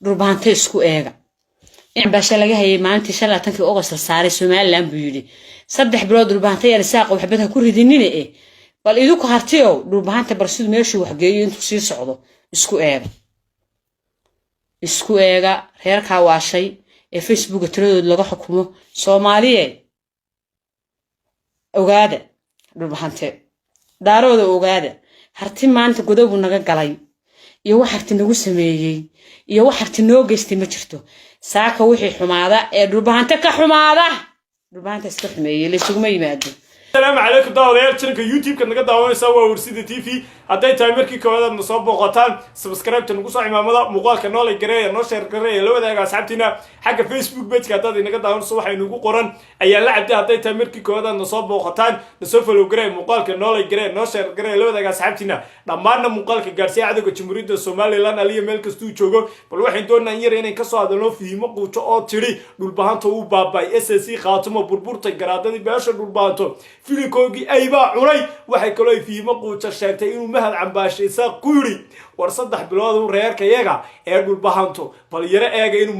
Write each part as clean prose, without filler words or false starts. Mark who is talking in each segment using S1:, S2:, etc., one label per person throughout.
S1: dhulbaanta isku eega in baasha laga hayay maalintii 15 August la saaray Somaliland buu yiri 3 bilood dhulbaanta yar saaq waxbada ku ridinina bal idinku hartiyo dhulbaanta barsidu meeshii wax geeyo intuu sii socdo isku eega reerka waashay ee Facebook tiradood laga xukumo Soomaaliyeed ogaada dhulbaanta daarooda ogaada harti maanta godobu naga galay iyo wax harti nagu sameeyay iyo wax harti noo geystay ma jirto saaka wixii xumaada ee dhulbaanta ka xumaada dhulbaanta iska xumeeyay la isugu yimaado.
S2: السلام عليكم داوديال channelka YouTube ka naga daawanaysa waa Warsida TV haday tahay markii koowaad na soo booqataan subscribe tan ugu soo cimaamada muuqaalka noo la gareeyo noo share gareeyo la wadaaga asxaabtina xagga Facebook page ka dad inaga daawanayso waxa inagu qoran ayaa la cabdi haday tahay markii koowaad na soo booqataan na soo follow gareeyo muuqaalka noo la gareeyo noo share gareeyo la wadaaga asxaabtina dhamaanna muuqaalka gaarsiya cadawga Jamhuuriyadda Soomaaliland aliya meel kastuu joogo bal waxaan doonaa yar inay ka soo hadalno fiimo quuto oo tiri dhulbaanta uu baabay SSC qaatimo burburtay garaadadii beesha dhulbaanto filimkoogii ayba cunay waxay kaloo fiimo quuto sheegtay inuu mahad cambaashaysa quri war 3 bilood uu reerkayaga ee dhulbaanto bal yara eega inuu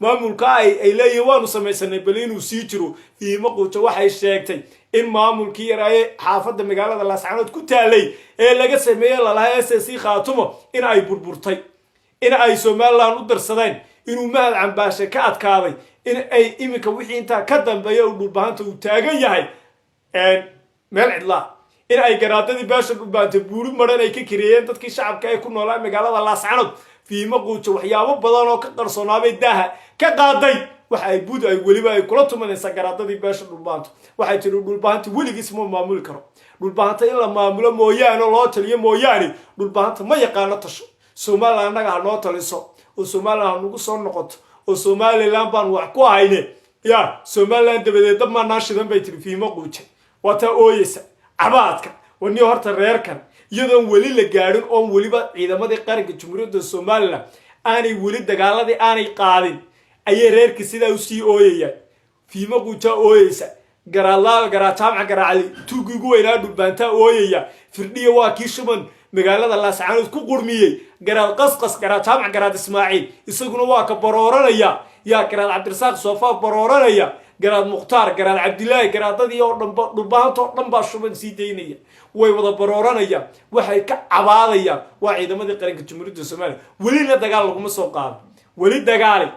S2: maamulka ay leeyahay waanu samaysanay bal inuu sii jiro fiimo quuto waxay sheegtay in maamulkii yaraaye xaafadda magaalada Laascaanood ku taalay ee laga sameeyay lalaha SSC qaatimo in ay burburtay in ay Somaliland u darsadeen inuu mahad cambaashay ka adkaaday in ay imika wixii inta ka dambeeyay uu dhulbaanta u taagan yahay meel cidla in ay garaadadii beesha dhulbaanta buuri maran ay ka kireeyeen dadkii shacabka ay ku noolaa magaalada Laascaanood fiimo quuto waxyaabo badan oo ka qarsoonaabay daaha ka qaaday waxa ay buud ay waliba ay kula tumanaysa garaadadii beesha dhulbaanta waxay tiri dhulbaanta weligiis ma maamuli karo dhulbaanta in la maamulo mooyaane loo taliyo mooyaane dhulbaanta ma yaqaano tasho Somaliland naga ha noo taliso oo Somaliland nagu soo noqoto oo Somaliland baan wax ku hayne ya Somaliland dabadeed ma naashidan bay tiri fiimo quuto wata ooyeysa cabaadka wani horta reerkan iyadoo wali la gaarin oo waliba ciidamadii qaranka Jamhuuriyadda Soomaaliland aanay wali dagaaladii aanay qaadin ayay reerka sida u sii ooyayaan fiimo quuto ooyeysa garaataamca garaacali tuugigu weynaa dhulbaanta ooyaya firdhiya waa kii shuban magaalada Laascaanood ku qurmiyay garaad qasqas garaataamca garaad Ismaaciil isaguna waa ka barooranaya ya garaad Cabdirasaaq Soofa barooranaya garaad Mukhtaar garaad Cabdilaahi garaadadii oo dhan dhulbaanto dhan baa shuban sii deynaya way wada barooranaya waxay ka cabaadayaan waa ciidamadii qaranka Jamhuuriyadda Soomaaliland wali dagaal laguma soo qaado wali dagaal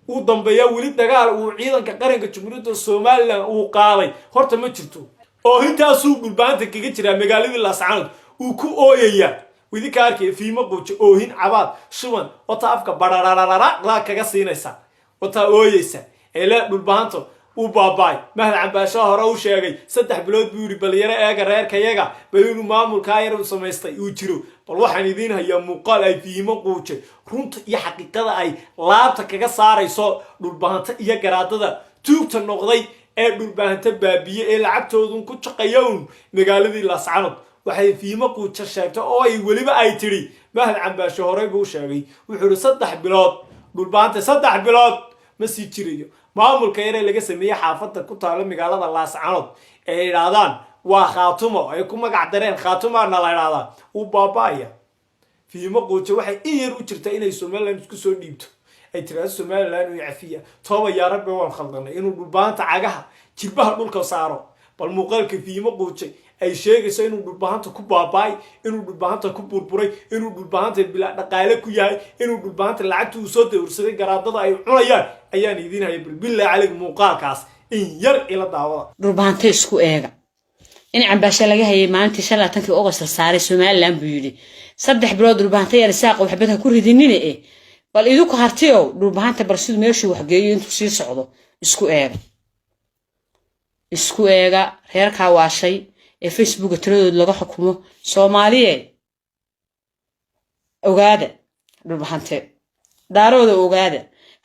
S2: uu dambeeya wali dagaal uu ciidanka qaranka Jamhuuriyadda Soomaaliland uu qaaday horta ma jirto oo intaas uu dhulbaanta kaga jira magaalada Laascaanood uu ku ooyaya widi ka arkay fiimo quuto oohin cabaad shuban wata afka barararara la kaga siinaysa wata ooyeysa ee dhulbaanto uu baabay mahad cambaasho hore uu sheegay 3 bilood buu yiri bal yara eega reerkayaga bal inuu maamulka yar u samaystay uu jiro bal waxaan idin hayaa muuqaal ay fiimo quuto runta iyo xaqiiqada ay laabta kaga saarayso dhulbaanta iyo garaadada tuugta noqday ee dhulbaanta baabiye ee lacagtoodu ku shaqeeyeen magaaladii Laascaanood waxay fiimo quuto sheegtay oo ay waliba ay tiri mahad cambaasho hore buu sheegay wuxuu 3 bilood dhulbaanta 3 bilood ma sii jirayo maamulka yare laga sameeyay xaafadda ku taalo magaalada Laascaanood ee yiraahdaan waa khaatumo ay ku magac dareen khaatumaana la yiraahdaa uu baabaya fiimo quuto waxay iyar u jirtaa inay Somaliland isku soo dhiibto ay tiraahdo Somaliland uu cafiya tooba yaa rabbi waan khaldanay inuu dhulbaanta cagaha jilbaha dhulka saaro bal muuqaalka fiimo quuto ay sheegayso inuu dhulbaanta ku baabay inuu dhulbaanta ku burburay inuu dhulbaanta bila dhaqaale ku yahay inuu dhulbaanta lacagtu u soo dawrsaday garaadada ay cunayaan ayaan idin hayay billaah calig muuqaalkaas in yar ila daawada
S1: dhulbaanta isku eega in cambaasha laga hayay maalintii 15 August la saaray Somaliland buu yiri 3 bilood dhulbaanta yar saaq waxbada ku ridinina bal idinku hartiyo dhulbaanta barsidu meeshii wax geeyo intuu sii socdo isku eega reerka waashay ee Facebook tiradood laga xukumo Soomaaliyeed ogaada dhulbaanta daarooda ogaada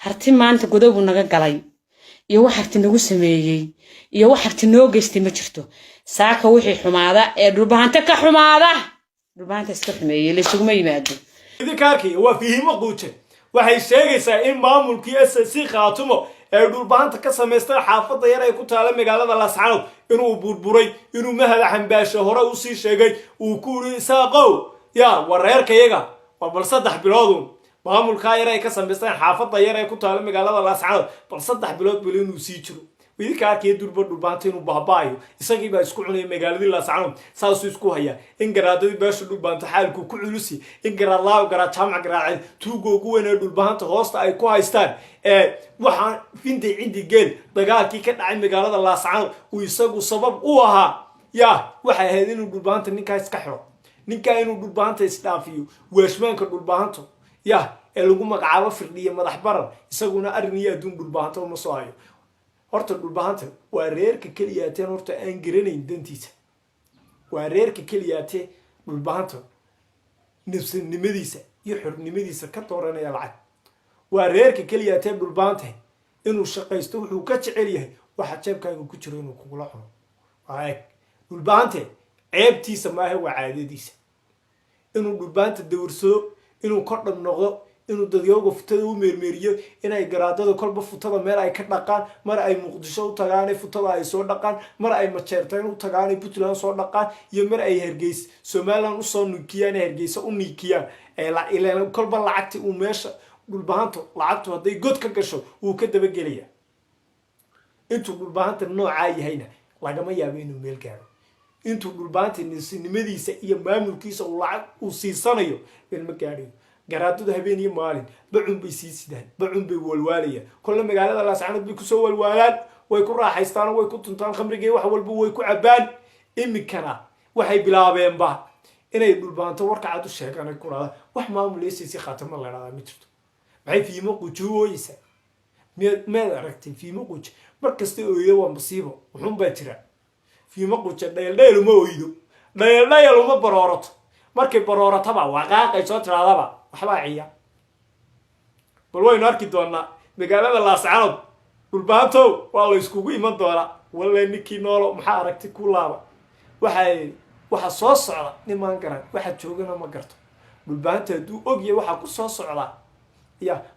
S1: harti maanta godobu naga galay iyo wax harti nagu sameeyay iyo wax harti noo geystay ma jirto saaka wixii xumaada ee dhulbaanta ka xumaada dhulbaanta iska xumeeyay la isugu yimaado.
S2: idinka arkay waa fiimo quuto waxay sheegaysaa in maamulkii SSC qaatimo ee dhulbaanta ka sameystay xaafadda yar ay ku taala magaalada Laascaanood inuu burburay inuu mahad cambaasho hore u sii sheegay uu ku yiri isaaqow ya wareerkayaga bal 3 bilood maamulkaa yar ay ka samaysteen xaafadda yar ee ku taala magaalada laascaanood bal 3 bilood bal inuu sii jiro idinka arkay durba dhulbaanta inuu baabaayo isagii baa isku cunay magaaladii laascaanood saasuu isku haya in garaadadii beesha dhulbaanta xaalku ku culusi in garaadlaaw garaad jaamac garaacay tuugo ugu weyn ee dhulbaanta hoosta ay ku haystaan waxaan fintay cindi geel dagaalkii ka dhacay magaalada laascaanood uu isagu sabab u ahaa waxay ahayd inuu dhulbaanta ninkaa iska xiro ninkaa inuu dhulbaanta isdhaafiyo weeshmaanka dhulbaanto ee lagu magacaabo firdhiya madax barar isaguna arrin iyo adduun dhulbaanta uma soo hayo horta dhulbaanta waa reerka keliyaateen horta aan garanayn dantiisa waa reerka keliyaatee dhulbaanta nafsanimadiisa iyo xornimadiisa ka dooranaya lacag waa reerka keliyaatee dhulbaanta inuu shaqaysto wuxuu ka jecel yahay waxa jeebkaaga ku jiro inuu kugula cuno waa eeg dhulbaante ceebtiisa maaha waa caadadiisa inuu dhulbaanta dawarsado inuu kordhan noqdo inuu dadyooga futada u meermeeriyo inay garaadada kolba futada meel ay ka dhaqaan mar ay muqdisho u tagaan futada ay soo dhaqaan mar ay majeerteen u tagaan puntland soo dhaqaan iyo mar ay Hargeysa Somaliland u soo nukiyaan Hargeysa u nikiyaan ilaa kolba lacagti uu meesha dhulbaanto lacagtu haday god ka gasho uu ka daba gelaya intuu dhulbaanta nooca yahayna lagama yaabo inuu meel gaaro intuu dhulbaanta nimadiisa iyo maamulkiisa uu lacag u siisanayo meel ma gaariyo garaadada habeen iyo maalin bacun bay siisidaan bacun bay walwaalayaan kullu magaalada laascaanood bay ku soo walwaalaan way ku raaxaystaan way ku tuntaan khamriga wax walba way ku cabaan imikana waxay bilaabeen ba inay dhulbaanto warka cad u sheegaan ku raada wax maamuleysay khatama la raada ma jirto maxay fiimo qujuuysa meel aragtay fiimo quj markasta ooydo waa masiibo wuxuu baa jira fiimo quj dheel uma ooydo dheel uma baroorato markay baroorataba waqaaqay soo tiraadaba waxba ciya bal waynu arki doonaa magaalada laascaanood dhulbaanto waa la iskugu iman doonaa walla ninkii noolo maxaa aragtay ku laaba waxa soo socda niman garan waxa joogana ma garto dhulbaanta haduu ogyahay waxa ku soo socda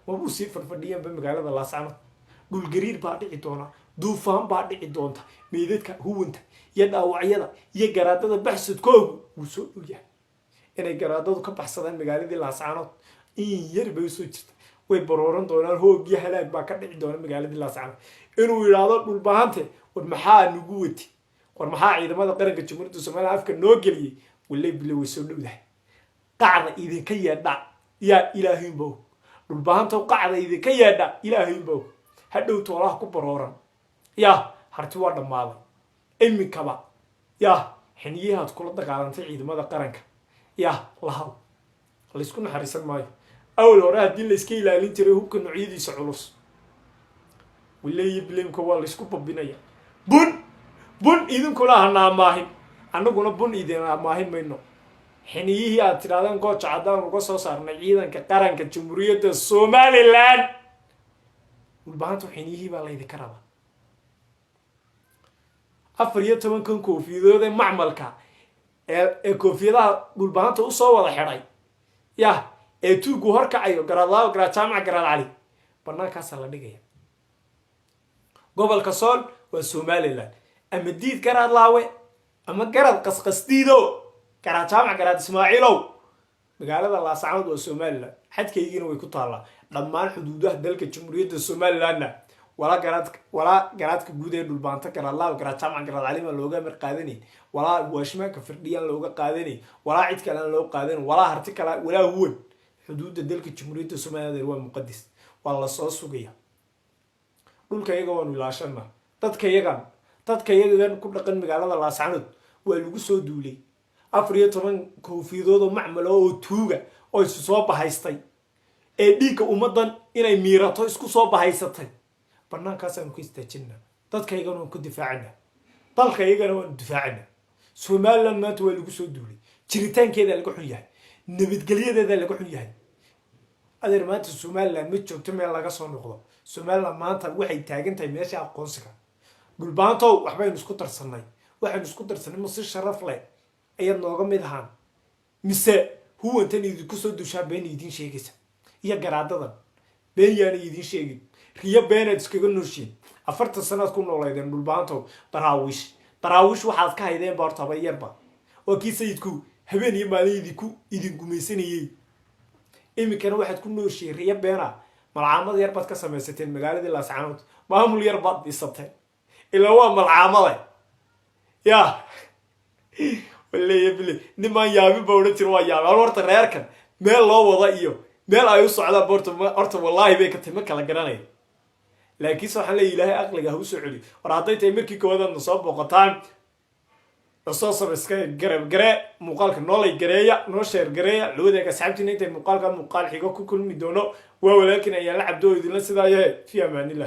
S2: ma sii farfadhiyaan ba magaalada laascaanood dhul gariir baa dhici doona duufaan baa dhici doonta meedadka huwanta iyo dhaawacyada iyo garaadada baxsadkoogu wuu soo ogyahay inay garaadadu ka baxsadaan magaaladii laascaanood in yar bay soo jirta way barooran doonaan hoog iyo halaag baa ka dhici doona magaaladii laascaanood inuu yiraahdo dhulbaante war maxaa nugu wati war maxaa ciidamada qaranka Jamhuuriyadda Soomaaliya afka noo geliyay walay bilay way soo dhowdahay qacda idinka yeedha ya ilaahiinbo dhulbaanta qacda idinka yeedha ilaahiinbo hadhow toolaha ku barooran harti waa dhamaaday imikaba xiniyahaad kula dagaalantay ciidamada qaranka lahaw la isku naxariisan maayo awal hore hadii la iska ilaalin jiray hubka noocyadiisa culus walay bilimka waa la isku babinaya bun idinkuna hana maahin annaguna bun idina maahin mayno xiniyihii aad tiraadaan gooja cadaan uga soo saarnay ciidanka qaranka Jamhuuriyadda Somaliland dhulbaanto xiniyihii baa la idinka rabaa 14 koofiyadood ee macmalka ee koofiyadaha dhulbaanta u soo wada xiray ee tuugu horkacayo garaadlaaw garaad jaamac garaad cali banaankaas la dhigaya gobolka Sool waa Somaliland ama diid garaadlaawe ama garaad qasqasdiido garaad jaamac garaad Ismaaciilow magaalada laascaanood waa Somaliland xadkeygina way ku taalaa dhammaan xuduudaha dalka Jamhuuriyadda Somaliland wala garaadka guud ee dhulbaanta garaadlaaw garaad jaamac garaad cali ma looga mar qaadanay wala waashmaanka firdhiyaan looga qaadanay wala cid kale aan loo qaadan wala harti kale wala huwan xuduudda dalka Jamhuuriyadda Soomaaliya waa muqaddis waa la soo sugaya dhulka iyaga waan ilaashana dadka iyaga ku dhaqan magaalada laascaanood waa lagu soo duulay 14 koofiyadood oo macmal oo tuuga oo isu soo bahaystay ee dhiigga ummadan inay miirato isku soo bahaysatay banaankaas aan ku istaajinaa dadka iyaga waan ku difaacana dalka iyagana waan difaacana Somaliland maanta waa lagu soo duulay jiritaankeeda laga xun yahay nabadgelyadeeda laga xun yahay adeer maanta Somaliland ma joogto meel laga soo noqdo Somaliland maanta waxay taagan tahay meesha aqoonsiga dhulbaanto waxbaynu isku darsanay waxaynu isku darsanay ma si sharaf leh ayad nooga mid ahaan mise huwantan idinku soo dushaa been idin sheegaysa iyo garaadadan been yaana idin sheegin riya beenad iskaga nooshiin 40 sanaad ku nooleedeen dhulbaanto daraawish waxaad ka haydeen boortaba yarba oo kii sayidku habeen iyo maalin idin gumaysanayay iminkana waxaad ku nooshiin riya beena malcaamada yar baad ka samaysateen magaaladii laascaanood maamul yar baad dhisateen ilaa waa malcaamade yaa waleeya bile nimaan yaabin baa odhan jira waa yaabi hal horta reerkan meel loo wada iyo meel ay u socdaan horta wallaahi bay ka tahay ma kala garanaya laakiinse waxaan leeyahay ilaahay aqliga ha u soo celiyo war hadday tahay markii koowaad soo booqataan soo subscribe gare muuqaalka noolay gareeya noo sheer gareeya la wadaaga asxaabtiina intay muuqaalka muuqaal xigo ku kulmi doono waa walaalkiin ayaan la cabdoo idinla sidaa yahay fi amaanillah